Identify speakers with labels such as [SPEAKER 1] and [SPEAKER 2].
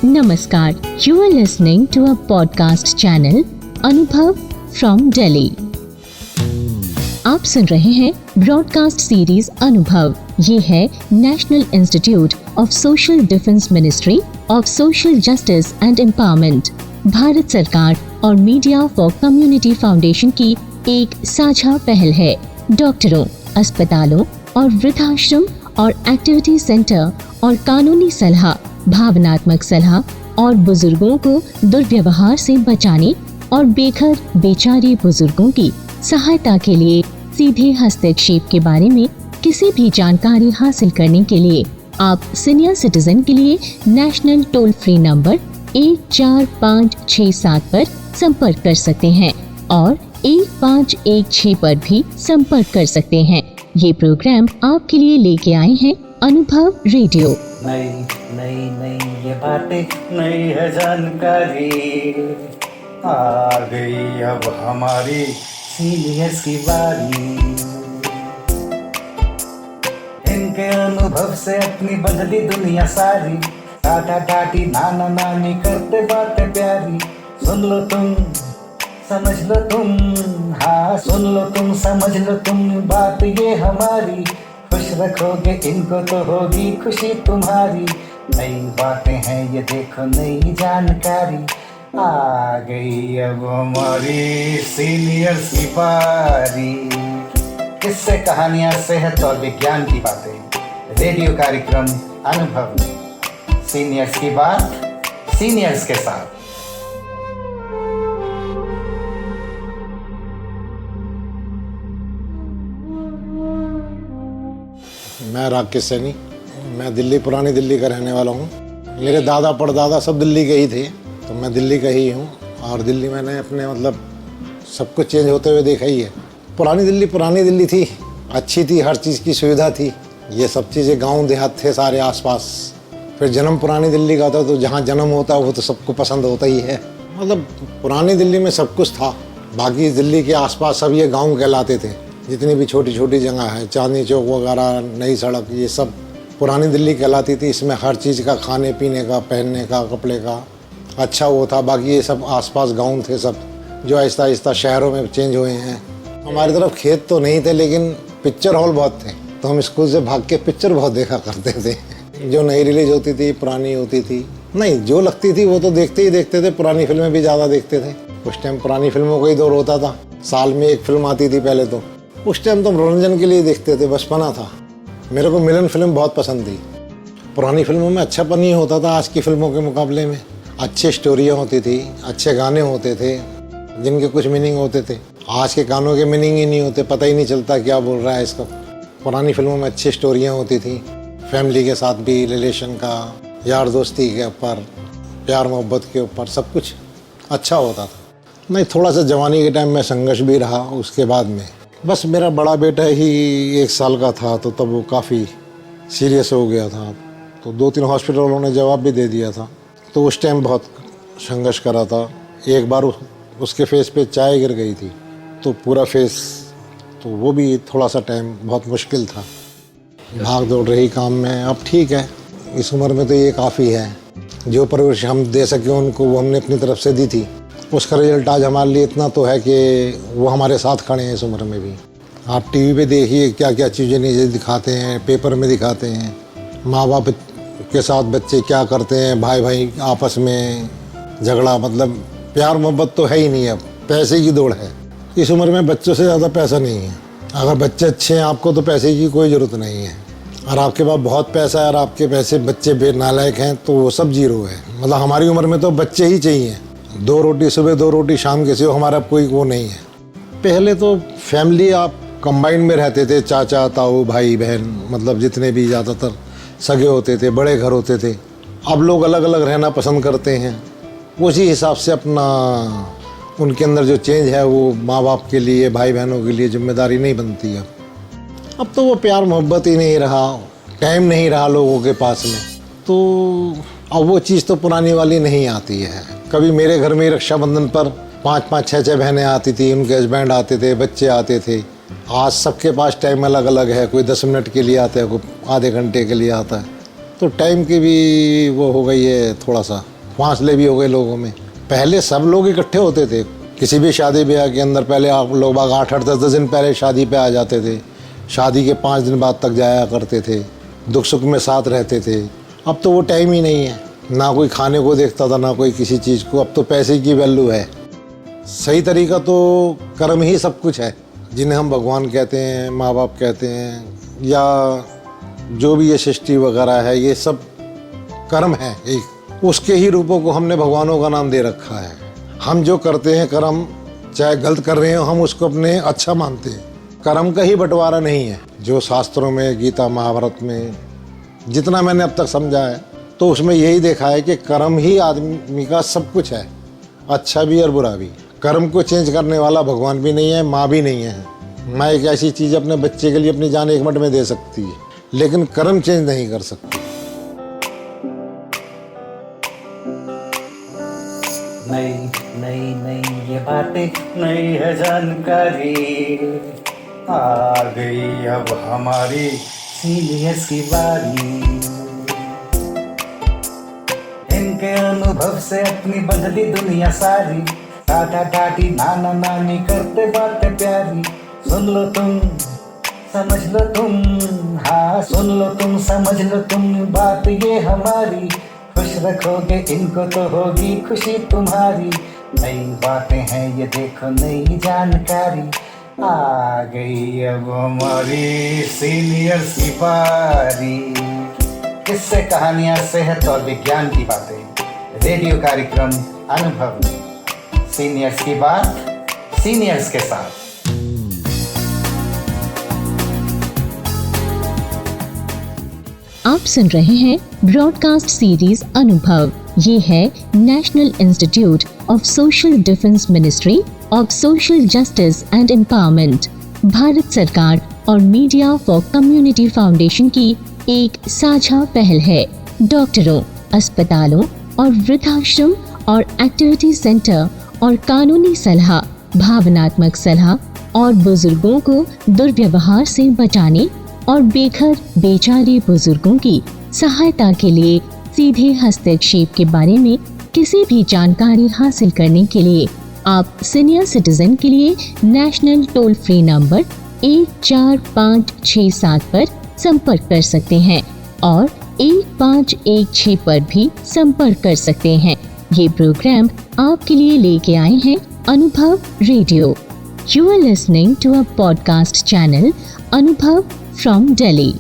[SPEAKER 1] Namaskar, you are listening to a podcast channel अनुभव from Delhi. आप सुन रहे हैं ब्रॉडकास्ट सीरीज अनुभव। ये है national institute of social defence ministry of social justice and empowerment, Bharat सरकार और मीडिया फॉर कम्युनिटी फाउंडेशन की एक साझा पहल है। डॉक्टरों, अस्पतालों और वृद्धाश्रम और एक्टिविटी सेंटर और कानूनी सलाह, भावनात्मक सलाह और बुजुर्गों को दुर्व्यवहार से बचाने और बेघर बेचारे बुजुर्गों की सहायता के लिए सीधे हस्तक्षेप के बारे में किसी भी जानकारी हासिल करने के लिए आप सीनियर सिटीजन के लिए नेशनल टोल फ्री नंबर 14567 पर संपर्क कर सकते हैं और 1516 पर भी संपर्क कर सकते हैं। ये प्रोग्राम आपके लिए लेके आए हैं अनुभव रेडियो।
[SPEAKER 2] नई नई नई ये बातें, नई है जानकारी, आ गई अब हमारी सीनियर्स की बारी। इनके अनुभव से अपनी बदली दुनिया सारी, दादा दादी नाना नानी करते बातें प्यारी। सुन लो तुम, समझ लो तुम, हाँ सुन लो तुम, समझ लो तुम, बात ये हमारी। खुश रखोगे इनको तो होगी खुशी तुम्हारी। नई बातें हैं ये देखो, नई जानकारी, आ गई अब हमारी सीनियर्स की बारी। किस्से, कहानियां, सेहत और विज्ञान की बातें, रेडियो कार्यक्रम अनुभव में सीनियर्स की बात, सीनियर्स के साथ।
[SPEAKER 3] मैं राकेश सैनी, मैं दिल्ली, पुरानी दिल्ली का रहने वाला हूँ। मेरे दादा परदादा सब दिल्ली के ही थे, तो मैं दिल्ली का ही हूँ। और दिल्ली मैंने अपने सब कुछ चेंज होते हुए देखा ही है। पुरानी दिल्ली थी, अच्छी थी, हर चीज़ की सुविधा थी। ये सब चीज़ें गांव देहात थे सारे आसपास। फिर जन्म पुरानी दिल्ली का था, तो जहाँ जन्म होता है वो तो सबको पसंद होता ही है। पुरानी दिल्ली में सब कुछ था। बाकी दिल्ली के आसपास सब ये गाँव कहलाते थे। जितनी भी छोटी छोटी जगह है, चांदनी चौक वगैरह, नई सड़क, ये सब पुरानी दिल्ली कहलाती थी। इसमें हर चीज़ का, खाने पीने का, पहनने का, कपड़े का अच्छा वो था। बाकी ये सब आसपास गांव थे सब, जो आहिस्ता आहिस्ता शहरों में चेंज हुए हैं। हमारी तरफ खेत तो नहीं थे, लेकिन पिक्चर हॉल बहुत थे, तो हम स्कूल से भाग के पिक्चर बहुत देखा करते थे। जो नई रिलीज होती थी, पुरानी होती थी, नहीं जो लगती थी वो तो देखते ही देखते थे। पुरानी फिल्में भी ज़्यादा देखते थे। उस टाइम पुरानी फिल्मों का ही दौर होता था। साल में एक फिल्म आती थी पहले तो। उस टाइम तो मनोरंजन के लिए देखते थे, बचपना था। मेरे को मिलन फिल्म बहुत पसंद थी। पुरानी फिल्मों में अच्छापन ही होता था आज की फिल्मों के मुकाबले में। अच्छी स्टोरियाँ होती थी, अच्छे गाने होते थे जिनके कुछ मीनिंग होते थे। आज के गानों के मीनिंग ही नहीं होते, पता ही नहीं चलता क्या बोल रहा है इसका। पुरानी फिल्मों में अच्छी स्टोरियाँ होती थी, फैमिली के साथ भी, रिलेशन का, यार दोस्ती के ऊपर, प्यार मोहब्बत के ऊपर, सब कुछ अच्छा होता था। नहीं, थोड़ा सा जवानी के टाइम में संघर्ष भी रहा। उसके बाद में बस मेरा बड़ा बेटा ही 1 साल का था, तो तब वो काफ़ी सीरियस हो गया था। तो 2-3 हॉस्पिटल उन्होंने जवाब भी दे दिया था। तो उस टाइम बहुत संघर्ष करा था। एक बार उसके फेस पे चाय गिर गई थी, तो पूरा फेस, तो वो भी थोड़ा सा टाइम बहुत मुश्किल था। भाग दौड़ रही काम में। अब ठीक है, इस उम्र में तो ये काफ़ी है। जो परवरिश हम दे सके उनको, वो हमने अपनी तरफ से दी थी। उसका रिजल्ट आज हमारे लिए इतना तो है कि वो हमारे साथ खड़े हैं इस उम्र में भी। आप टीवी पे देखिए क्या क्या चीज़ें नीचे दिखाते हैं, पेपर में दिखाते हैं। माँ बाप के साथ बच्चे क्या करते हैं, भाई भाई आपस में झगड़ा, प्यार मोहब्बत तो है ही नहीं। अब पैसे की दौड़ है। इस उम्र में बच्चों से ज़्यादा पैसा नहीं है। अगर बच्चे अच्छे हैं आपको तो पैसे की कोई ज़रूरत नहीं है। और आपके पास बहुत पैसा है और आपके बच्चे बेनालायक हैं तो वो सब जीरो है। हमारी उम्र में तो बच्चे ही चाहिए। 2 रोटी सुबह, 2 रोटी शाम के सिवा हमारा कोई वो नहीं है। पहले तो फैमिली आप कंबाइन में रहते थे, चाचा ताऊ भाई बहन, जितने भी ज़्यादातर सगे होते थे, बड़े घर होते थे। अब लोग अलग अलग रहना पसंद करते हैं। उसी हिसाब से अपना उनके अंदर जो चेंज है वो माँ बाप के लिए, भाई बहनों के लिए जिम्मेदारी नहीं बनती है। अब तो वो प्यार मोहब्बत ही नहीं रहा, टाइम नहीं रहा लोगों के पास में। तो अब वो चीज़ तो पुरानी वाली नहीं आती है। कभी मेरे घर में रक्षाबंधन पर 5-5, 6-6 बहनें आती थी, उनके हस्बैंड आते थे, बच्चे आते थे। आज सबके पास टाइम अलग अलग है। कोई 10 मिनट के लिए आता है, कोई आधे घंटे के लिए आता है। तो टाइम की भी वो हो गई है, थोड़ा सा फासले भी हो गए लोगों में। पहले सब लोग इकट्ठे होते थे किसी भी शादी ब्याह के अंदर। पहले आप लोग बाग 8-8 10 दिन पहले शादी पे आ जाते थे, शादी के 5 दिन बाद तक जाया करते थे, दुख सुख में साथ रहते थे। अब तो वो टाइम ही नहीं है, ना कोई खाने को देखता था ना कोई किसी चीज़ को। अब तो पैसे की वैल्यू है। सही तरीका तो कर्म ही सब कुछ है, जिन्हें हम भगवान कहते हैं, माँ बाप कहते हैं, या जो भी ये सृष्टि वगैरह है, ये सब कर्म है। एक उसके ही रूपों को हमने भगवानों का नाम दे रखा है। हम जो करते हैं कर्म, चाहे गलत कर रहे हो, हम उसको अपने अच्छा मानते हैं। कर्म का ही बंटवारा नहीं है। जो शास्त्रों में, गीता महाभारत में जितना मैंने अब तक समझा है, तो उसमें यही देखा है कि कर्म ही आदमी का सब कुछ है, अच्छा भी और बुरा भी। कर्म को चेंज करने वाला भगवान भी नहीं है, माँ भी नहीं है। माँ एक ऐसी चीज़ अपने बच्चे के लिए अपनी जान 1 मिनट में दे सकती है, लेकिन कर्म चेंज नहीं कर सकती।
[SPEAKER 2] नई नई नई ये बातें, नई है जानकारी, आ गई अब हमारी सीनियर्स की बारी। इनके अनुभव से अपनी बदली दुनिया सारी, टाटा टाटी नाना नानी करते बातें प्यारी। सुन लो तुम, समझ लो तुम, हाँ सुन लो तुम, समझ लो तुम, बात ये हमारी। खुश रखोगे इनको तो होगी खुशी तुम्हारी। नई बातें हैं ये देखो, नई जानकारी, आ गई अब हमारी सीनियर्स की बारी। किस्से कहानियां, सेहत और विज्ञान की बातें, रेडियो कार्यक्रम अनुभव में सीनियर्स की बात, सीनियर्स के साथ।
[SPEAKER 1] आप सुन रहे हैं ब्रॉडकास्ट सीरीज अनुभव। ये है national institute of social defence ministry of social justice and empowerment, Bharat सरकार और मीडिया फॉर कम्युनिटी फाउंडेशन की एक साझा पहल है। डॉक्टरों, अस्पतालों और वृद्धाश्रम और एक्टिविटी सेंटर और कानूनी सलाह, भावनात्मक सलाह और बुजुर्गों को दुर्व्यवहार से बचाने और बेघर बेचारे बुजुर्गों की सहायता के लिए सीधे हस्तक्षेप के बारे में किसी भी जानकारी हासिल करने के लिए आप सीनियर सिटीजन के लिए नेशनल टोल फ्री नंबर 14567 पर संपर्क कर सकते हैं और 1516 पर भी संपर्क कर सकते हैं। ये प्रोग्राम आपके लिए लेके आए हैं अनुभव radio. You are listening to a podcast channel Anubhav from Delhi.